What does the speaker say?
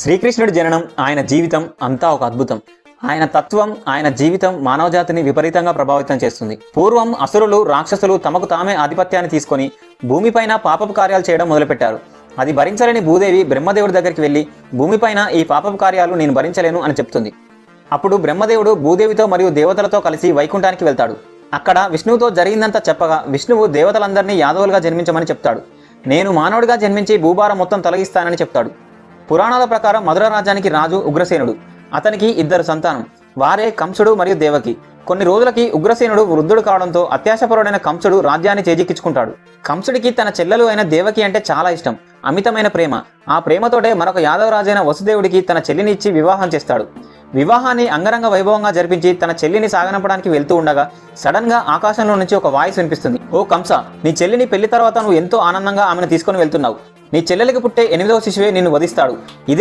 శ్రీకృష్ణుడి జననం, ఆయన జీవితం అంతా ఒక అద్భుతం. ఆయన తత్వం, ఆయన జీవితం మానవజాతిని విపరీతంగా ప్రభావితం చేస్తుంది. పూర్వం అసురులు, రాక్షసులు తమకు తామే ఆధిపత్యాన్ని తీసుకొని భూమిపైన పాపపు కార్యాలు చేయడం మొదలుపెట్టారు. అది భరించలేని భూదేవి బ్రహ్మదేవుడి దగ్గరికి వెళ్ళి, భూమిపైన ఈ పాపపు కార్యాలు నేను భరించలేను అని చెప్తుంది. అప్పుడు బ్రహ్మదేవుడు భూదేవితో మరియు దేవతలతో కలిసి వైకుంఠానికి వెళ్తాడు. అక్కడ విష్ణువుతో జరిగిందంతా చెప్పగా, విష్ణువు దేవతలందరినీ యాదవులుగా జన్మించమని చెప్తాడు. నేను మానవుడిగా జన్మించి భూభారం మొత్తం తొలగిస్తానని చెప్తాడు. పురాణాల ప్రకారం మధుర రాజ్యానికి రాజు ఉగ్రసేనుడు. అతనికి 2 సంతానం, వారే కంసుడు మరియు దేవకి. కొన్ని రోజులకి ఉగ్రసేనుడు వృద్ధుడు కావడంతో అత్యాశపరుడైన కంసుడు రాజ్యాన్ని చేజిక్కించుకుంటాడు. కంసుడికి తన చెల్లెలు అయిన దేవకి అంటే చాలా ఇష్టం, అమితమైన ప్రేమ. ఆ ప్రేమతోటే మరొక యాదవ రాజైన వసుదేవుడికి తన చెల్లిని ఇచ్చి వివాహం చేస్తాడు. వివాహాన్ని అంగరంగ వైభవంగా జరిపించి తన చెల్లిని సాగనంపడానికి వెళ్తూ ఉండగా సడన్ గా ఆకాశంలో నుంచి ఒక వాయిస్ వినిపిస్తుంది. ఓ కంస, నీ చెల్లిని పెళ్లి తర్వాత నువ్వు ఎంతో ఆనందంగా ఆమెను తీసుకొని వెళ్తున్నావు. నీ చెల్లెలికి పుట్టే 8వ శిశువే నిన్ను వధిస్తాడు. ఇదే